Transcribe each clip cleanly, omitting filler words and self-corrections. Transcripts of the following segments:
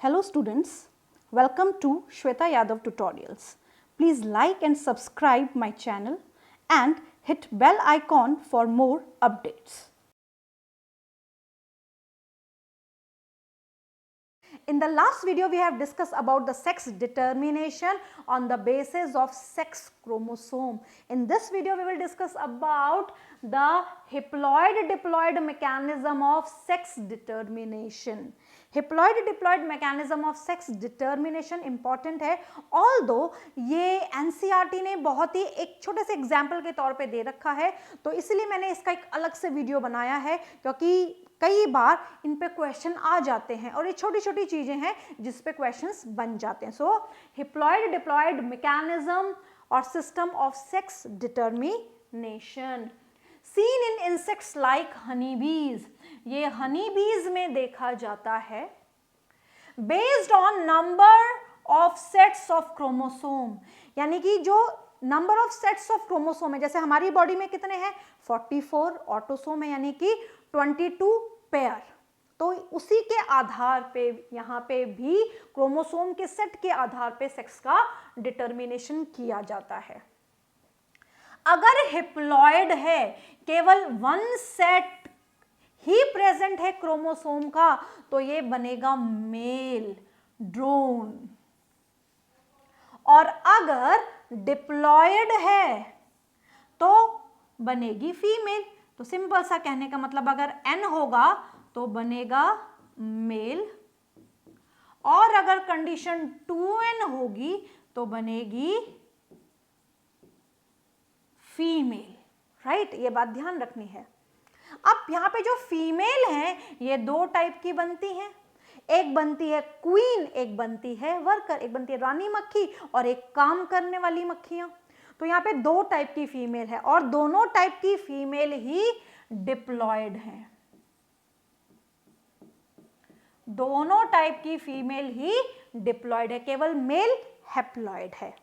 Hello students, welcome to Shweta Yadav Tutorials. Please like and subscribe my channel and hit bell icon for more updates. In the last video we have discussed about the sex determination on the basis of sex chromosome. In this video we will discuss about the haploid-diploid mechanism of sex determination. Haploid-diploid mechanism of sex determination important है, although ये NCERT ने बहुत ही एक छोटे से example के तौर पे दे रखा है, तो इसलिए मैंने इसका एक अलग से वीडियो बनाया है, क्योंकि कई बार इन पे क्वेश्चन आ जाते हैं और ये छोटी छोटी चीजें हैं जिस पे क्वेश्चंस बन जाते हैं. सो हैप्लॉइड डिप्लॉइड मैकेनिज्म और system of sex determination seen in insects like Honey बीज. ये हनी बीज में देखा जाता है based on number of sets of chromosome, यानी कि जो number of sets of chromosome है, जैसे हमारी बॉडी में कितने हैं 44 ऑटोसोम है, यानी कि 22 पेयर, तो उसी के आधार पे यहाँ पे भी क्रोमोसोम के सेट के आधार पे सेक्स का डिटर्मिनेशन किया जाता है. अगर हैप्लॉइड है, केवल वन सेट ही प्रेजेंट है क्रोमोसोम का, तो ये बनेगा मेल ड्रोन. और अगर डिप्लॉयड है तो बनेगी फीमेल. तो सिंपल सा कहने का मतलब अगर n होगा तो बनेगा मेल, और अगर कंडीशन 2n होगी तो बनेगी फीमेल. राइट, ये बात ध्यान रखनी है. अब यहाँ पे जो फीमेल है ये दो टाइप की बनती हैं. एक बनती है क्वीन, एक बनती है वर्कर, एक बनती है रानी मक्खी और एक काम करने वाली मक्खियां. तो यहाँ पे दो टाइप की फीमेल है और दोनों टाइप की फीमेल ही डिप्लॉयड हैं. दोनों टाइप की फीमेल ही डिप्लॉयड है, केवल मेल हैप्लॉयड है.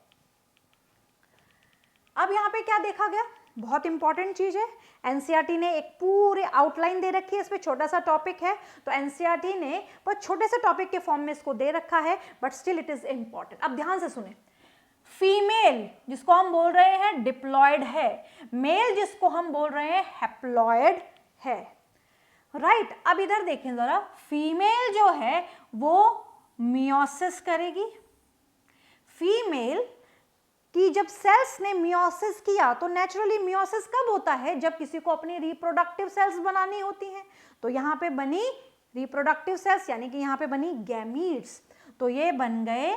अब यहाँ पे क्या देखा गया, बहुत इंपॉर्टेंट चीज है. एनसीईआरटी ने एक पूरे आउटलाइन दे रखी है, इस पे छोटा सा टॉपिक है, तो एनसीईआरटी ने बहुत छोटे से टॉपिक के फॉर्म में इसको दे रखा है, but still it is important. अब ध्यान से सुने. फीमेल जिसको हम बोल रहे हैं डिप्लॉयड है, मेल जिसको हम बोल रहे हैं हैप्लॉयड है. राइट, अब इधर देखें जरा. फीमेल जो है वो मियोसिस करेगी. फीमेल कि जब सेल्स ने मियोसिस किया, तो नेचुरली मियोसिस कब होता है, जब किसी को अपनी रिप्रोडक्टिव सेल्स बनानी होती हैं. तो यहाँ पे बनी रिप्रोडक्टिव सेल्स, यानी कि यहाँ पे बनी गैमीट्स. तो ये बन गए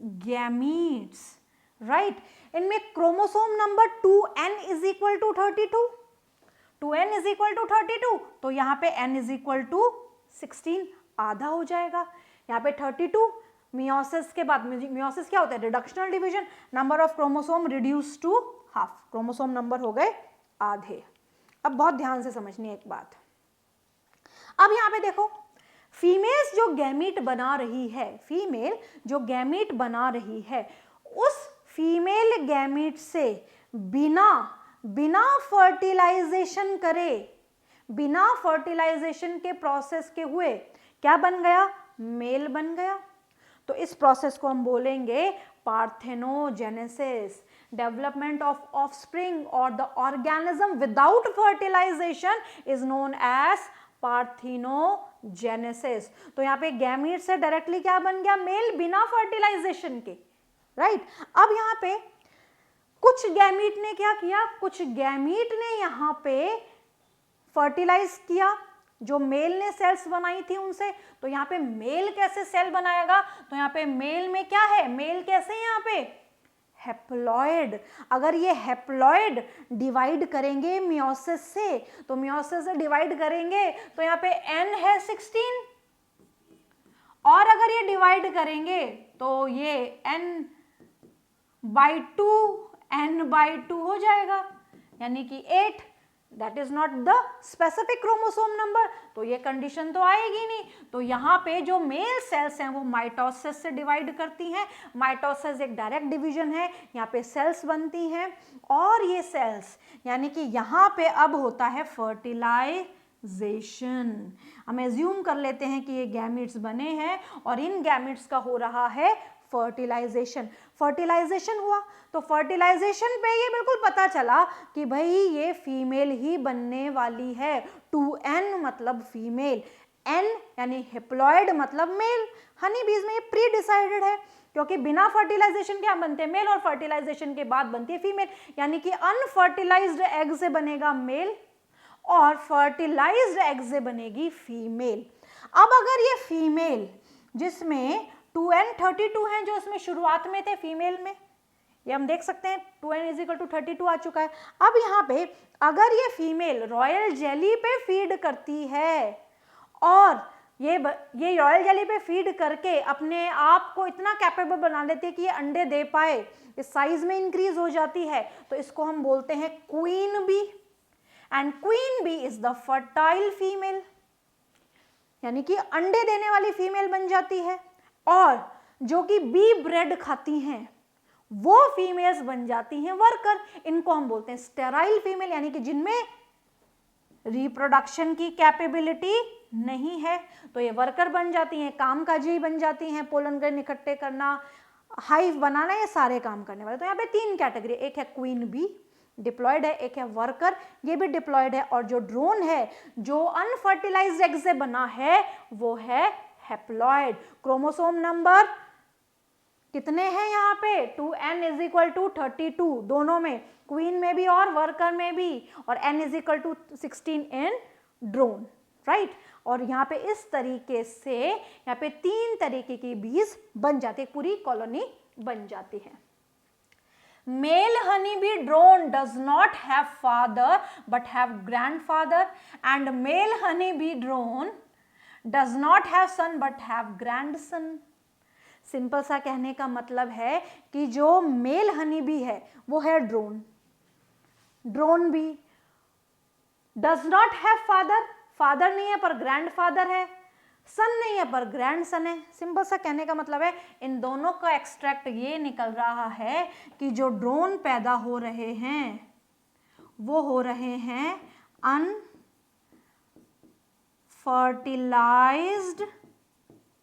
गैमीट्स. राइट, इनमें chromosome number 2n is equal to 32. 2n is equal to 32, तो यहाँ पे n इज इक्वल टू 16 आधा हो जाएगा. यहाँ पे 32 मियोसिस के बाद, मियोसिस क्या होता है, reductional division, number of chromosome reduce to half, chromosome number हो गए आधे. अब बहुत ध्यान से समझनी है एक बात. अब यहाँ पे देखो, फीमेल्स जो गैमीट बना रही है, फीमेल जो गैमीट बना रही है, उस फीमेल गैमीट से बिना फर्टिलाइजेशन करे, बिना फर्टिलाइजेशन के प्रोसेस के हुए क्या बन गया, मेल बन गया. तो इस प्रोसेस को हम बोलेंगे parthenogenesis. Development of offspring or the organism without fertilisation is known as parthenogenesis. तो यहाँ पे गैमीट से डायरेक्टली क्या बन गया, मेल, बिना फर्टिलाइजेशन के. राइट, अब यहाँ पे कुछ गैमीट ने क्या किया, कुछ गैमीट ने यहाँ पे फर्टिलाइज किया, जो मेल ने सेल्स बनाई थी उनसे. तो यहाँ पे मेल कैसे सेल बनाएगा, तो यहाँ पे मेल में क्या है, मेल कैसे है यहाँ पे हैप्लॉइड. अगर ये हैप्लॉइड डिवाइड करेंगे मियोसिस से, तो मियोसिस से डिवाइड करेंगे तो यहाँ पे n है 16, और अगर ये डिवाइड करेंगे तो ये n/2 हो जाएगा, यानी कि 8. That is not the specific chromosome number, तो ये कंडीशन तो आएगी नहीं. तो यहाँ पे जो मेल सेल्स हैं वो माइटोसिस से डिवाइड करती हैं. माइटोसिस एक डायरेक्ट डिवीजन है, यहाँ पे सेल्स बनती हैं, और ये सेल्स यानी कि यहाँ पे अब होता है फर्टिलाइजेशन. फर्टिलाइजेशन। हम एज्यूम कर लेते हैं कि ये गैमेट्स बने हैं और इन गैमेट्स का हो रहा है फर्टिलाइजेशन। फर्टिलाइजेशन हुआ तो फर्टिलाइजेशन पे ये बिल्कुल पता चला कि भाई ये फीमेल ही बनने वाली है। 2n मतलब फीमेल, n यानी हिप्लॉइड मतलब मेल। हनी बीज में ये प्री डिसाइडेड है क्योंकि बिना फर्टिलाइजेशन के हम बनते हैं मेल और फर्टिलाइजेशन के बाद बनती है फीमेल, यानी कि अनफर्टिलाइज्ड एग से बनेगा मेल और फर्टिलाइज्ड एग से बनेगी फीमेल। अब अगर ये फीमेल जिसमें 2n32 हैं जो इसमें शुरुआत में थे फीमेल में, ये हम देख सकते हैं 2n=32 आ चुका है। अब यहाँ पे अगर ये फीमेल रॉयल जेली पे फीड करती है और ये रॉयल जेली पे फीड करके अपने आप को इतना कैपेबल बना लेती है कि ये अंडे दे पाए, इस साइज में इंक्रीज हो जाती है, तो इसको हम बोलते हैं queen bee. And queen bee is the fertile female, यानी कि अंडे देने वाली फीमेल बन जाती है। और जो कि बी ब्रेड खाती हैं वो फीमेल्स बन जाती हैं वर्कर। इनको हम बोलते हैं स्टेराइल फीमेल, यानी कि जिनमें रिप्रोडक्शन की कैपेबिलिटी नहीं है, तो ये वर्कर बन जाती हैं, कामकाजी बन जाती हैं, पोलन ग्रेन इकट्ठे करना, हाइव बनाना, ये सारे काम करने वाले। तो यहाँ पे 3 कैटेगरी, एक है क्वीन बी डिप्लॉयड है, एक है वर्कर ये भी डिप्लॉयड है, और जो ड्रोन है जो अनफर्टिलाइज्ड एग से बना है वो है हैप्लॉयड। क्रोमोसोम नंबर कितने हैं यहाँ पे 2n=32 दोनों में, क्वीन में भी और वर्कर में भी, और n=16 इन ड्रोन, राइट। और यहाँ पे इस तरीके से यहाँ पे 3 तरीके की बीज बन जाती है, पूरी कॉलोनी बन जाती है। Male honeybee drone does not have father but have grandfather, and male honeybee drone does not have son but have grandson। Simple सा कहने का मतलब है कि जो मेल हनी बी है वो है drone, drone bee does not have father, father नहीं है पर ग्रैंडफादर है, सन नहीं है पर ग्रैंड सन है। सिंपल सा कहने का मतलब है इन दोनों का एक्सट्रैक्ट ये निकल रहा है कि जो ड्रोन पैदा हो रहे हैं वो हो रहे हैं अनफर्टिलाइज्ड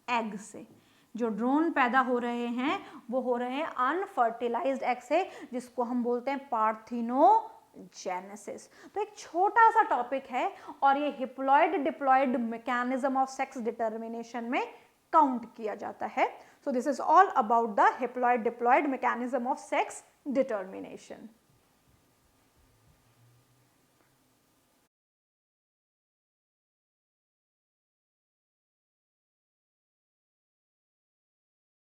एग से। जो ड्रोन पैदा हो रहे हैं वो हो रहे हैं अनफर्टिलाइज्ड एग से, जिसको हम बोलते हैं पार्थिनोजेनेसिस। तो एक छोटा सा टॉपिक है और ये haploid diploid mechanism of sex determination में काउंट किया जाता है। So this is all about the haploid diploid mechanism of sex determination.